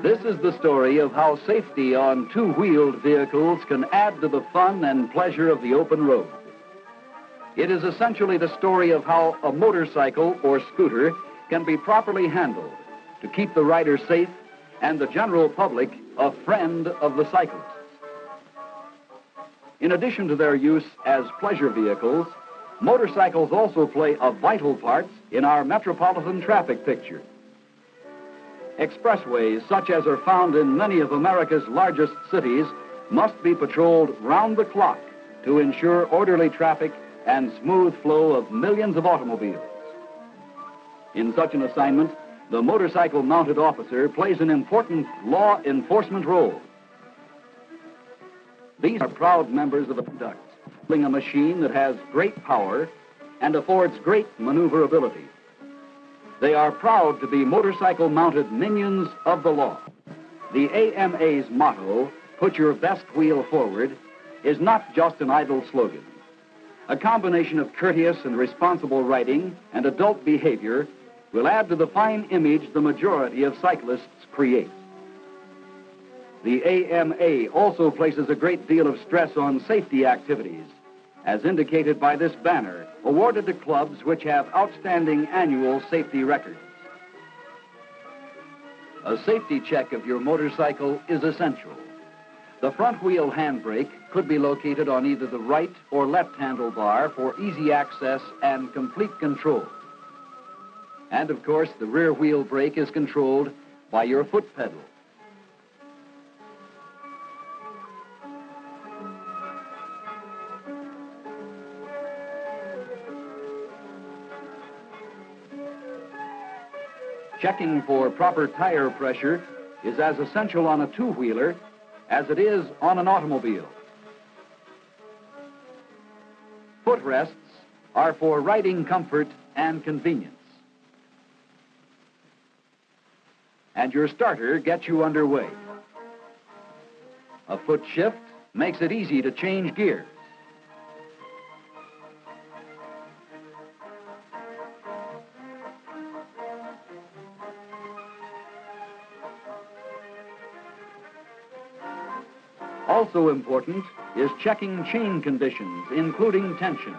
This is the story of how safety on two-wheeled vehicles can add to the fun and pleasure of the open road. It is essentially the story of how a motorcycle or scooter can be properly handled to keep the rider safe and the general public a friend of the cyclists. In addition to their use as pleasure vehicles, motorcycles also play a vital part in our metropolitan traffic picture. Expressways, such as are found in many of America's largest cities, must be patrolled round the clock to ensure orderly traffic and smooth flow of millions of automobiles. In such an assignment, the motorcycle-mounted officer plays an important law enforcement role. These are proud members of the conduct, a machine that has great power and affords great maneuverability. They are proud to be motorcycle-mounted minions of the law. The AMA's motto, "Put your best wheel forward," is not just an idle slogan. A combination of courteous and responsible riding and adult behavior will add to the fine image the majority of cyclists create. The AMA also places a great deal of stress on safety activities, as indicated by this banner, awarded to clubs which have outstanding annual safety records. A safety check of your motorcycle is essential. The front wheel handbrake could be located on either the right or left handlebar for easy access and complete control. And of course, the rear wheel brake is controlled by your foot pedal. Checking for proper tire pressure is as essential on a two-wheeler as it is on an automobile. Footrests are for riding comfort and convenience. And your starter gets you underway. A foot shift makes it easy to change gears. Also important is checking chain conditions, including tension.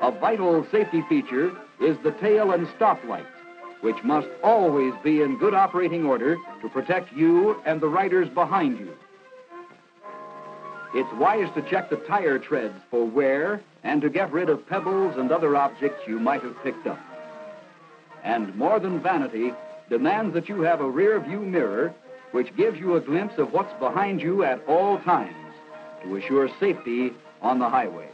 A vital safety feature is the tail and stop light, which must always be in good operating order to protect you and the riders behind you. It's wise to check the tire treads for wear and to get rid of pebbles and other objects you might have picked up. And more than vanity, demands that you have a rear view mirror which gives you a glimpse of what's behind you at all times to assure safety on the highway.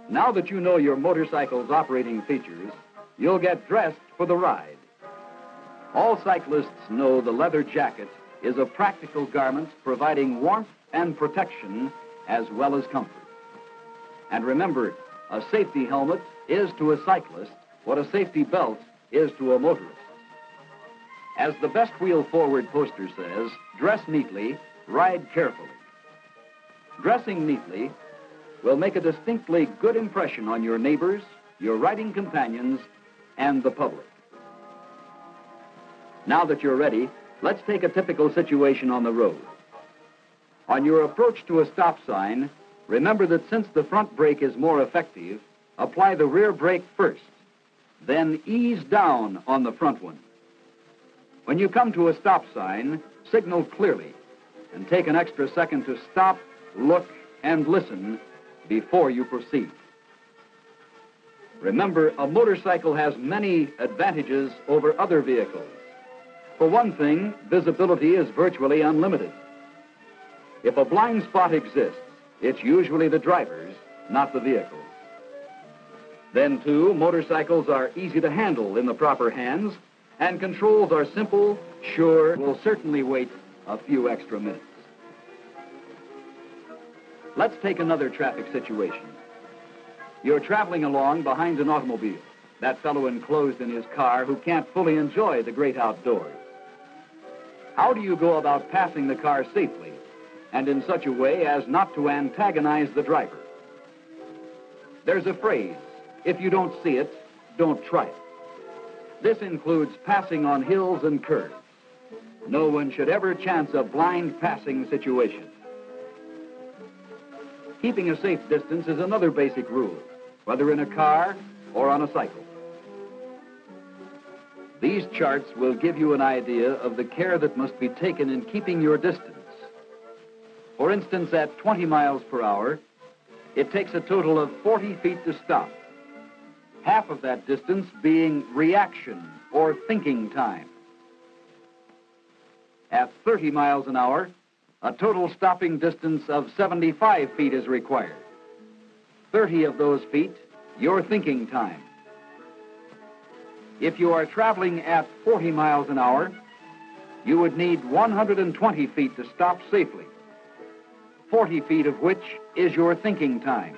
Now that you know your motorcycle's operating features, you'll get dressed for the ride. All cyclists know the leather jacket is a practical garment providing warmth and protection as well as comfort. And remember, a safety helmet is to a cyclist what a safety belt is to a motorist. As the Best Wheel Forward poster says, dress neatly, ride carefully. Dressing neatly will make a distinctly good impression on your neighbors, your riding companions, and the public. Now that you're ready, let's take a typical situation on the road. On your approach to a stop sign, remember that since the front brake is more effective, apply the rear brake first. Then ease down on the front one. When you come to a stop sign, signal clearly and take an extra second to stop, look, and listen before you proceed. Remember, a motorcycle has many advantages over other vehicles. For one thing, visibility is virtually unlimited. If a blind spot exists, it's usually the driver's, not the vehicle's. Then, too, motorcycles are easy to handle in the proper hands, and controls are simple, sure, will certainly wait a few extra minutes. Let's take another traffic situation. You're traveling along behind an automobile, that fellow enclosed in his car who can't fully enjoy the great outdoors. How do you go about passing the car safely and in such a way as not to antagonize the driver? There's a phrase, if you don't see it, don't try it. This includes passing on hills and curves. No one should ever chance a blind passing situation. Keeping a safe distance is another basic rule, whether in a car or on a cycle. These charts will give you an idea of the care that must be taken in keeping your distance. For instance, at 20 miles per hour, it takes a total of 40 feet to stop, half of that distance being reaction or thinking time. At 30 miles an hour, a total stopping distance of 75 feet is required. 30 of those feet, your thinking time. If you are traveling at 40 miles an hour, you would need 120 feet to stop safely, 40 feet of which is your thinking time.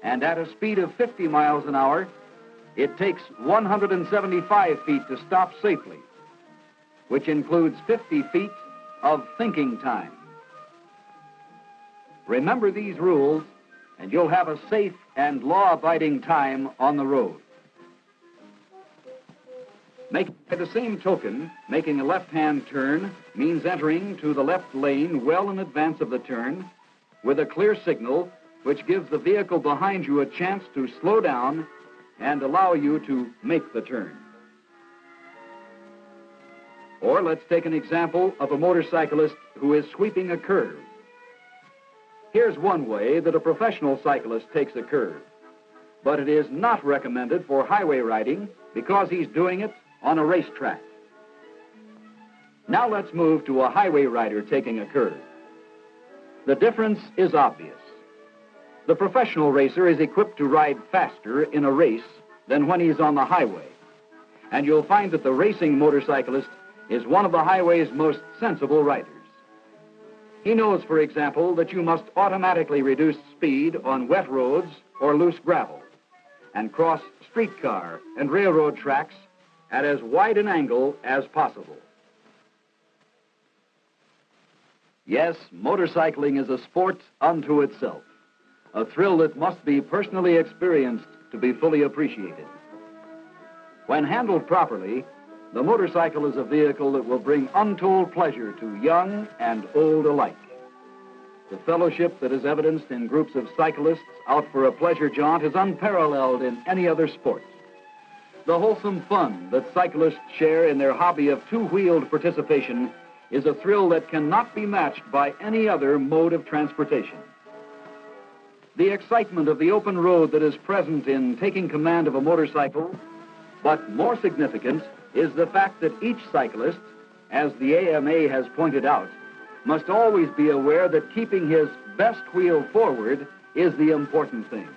And at a speed of 50 miles an hour, it takes 175 feet to stop safely, which includes 50 feet of thinking time. Remember these rules, and you'll have a safe and law-abiding time on the road. By the same token, making a left-hand turn means entering to the left lane well in advance of the turn with a clear signal which gives the vehicle behind you a chance to slow down and allow you to make the turn. Or let's take an example of a motorcyclist who is sweeping a curve. Here's one way that a professional cyclist takes a curve, but it is not recommended for highway riding because he's doing it on a racetrack. Now let's move to a highway rider taking a curve. The difference is obvious. The professional racer is equipped to ride faster in a race than when he's on the highway. And you'll find that the racing motorcyclist is one of the highway's most sensible riders. He knows, for example, that you must automatically reduce speed on wet roads or loose gravel and cross streetcar and railroad tracks at as wide an angle as possible. Yes, motorcycling is a sport unto itself, a thrill that must be personally experienced to be fully appreciated. When handled properly, the motorcycle is a vehicle that will bring untold pleasure to young and old alike. The fellowship that is evidenced in groups of cyclists out for a pleasure jaunt is unparalleled in any other sport. The wholesome fun that cyclists share in their hobby of two-wheeled participation is a thrill that cannot be matched by any other mode of transportation. The excitement of the open road that is present in taking command of a motorcycle, but more significant, is the fact that each cyclist, as the AMA has pointed out, must always be aware that keeping his best wheel forward is the important thing.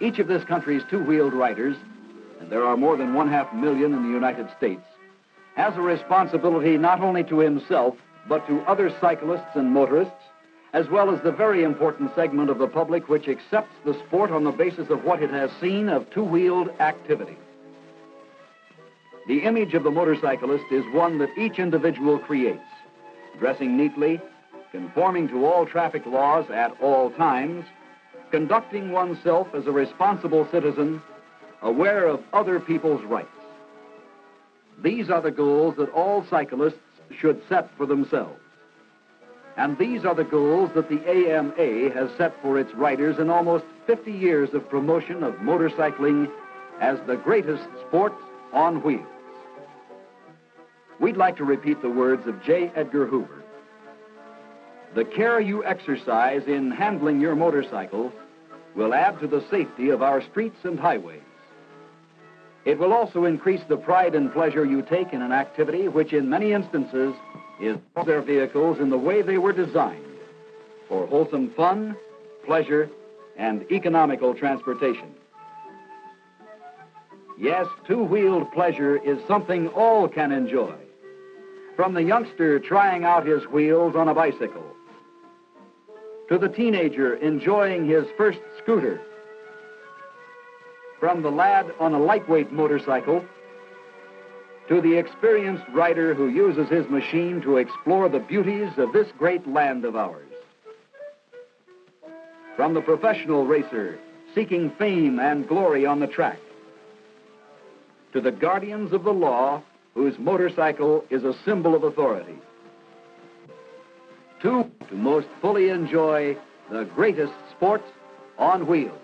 Each of this country's two-wheeled riders, and there are more than 500,000 in the United States, has a responsibility not only to himself, but to other cyclists and motorists, as well as the very important segment of the public which accepts the sport on the basis of what it has seen of two-wheeled activity. The image of the motorcyclist is one that each individual creates, dressing neatly, conforming to all traffic laws at all times, conducting oneself as a responsible citizen, aware of other people's rights. These are the goals that all cyclists should set for themselves. And these are the goals that the AMA has set for its riders in almost 50 years of promotion of motorcycling as the greatest sport on wheels. We'd like to repeat the words of J. Edgar Hoover. The care you exercise in handling your motorcycle will add to the safety of our streets and highways. It will also increase the pride and pleasure you take in an activity which in many instances is their vehicles in the way they were designed for wholesome fun, pleasure, and economical transportation. Yes, two-wheeled pleasure is something all can enjoy. From the youngster trying out his wheels on a bicycle, to the teenager enjoying his first scooter, from the lad on a lightweight motorcycle to the experienced rider who uses his machine to explore the beauties of this great land of ours. From the professional racer seeking fame and glory on the track, to the guardians of the law whose motorcycle is a symbol of authority, to most fully enjoy the greatest sports on wheels.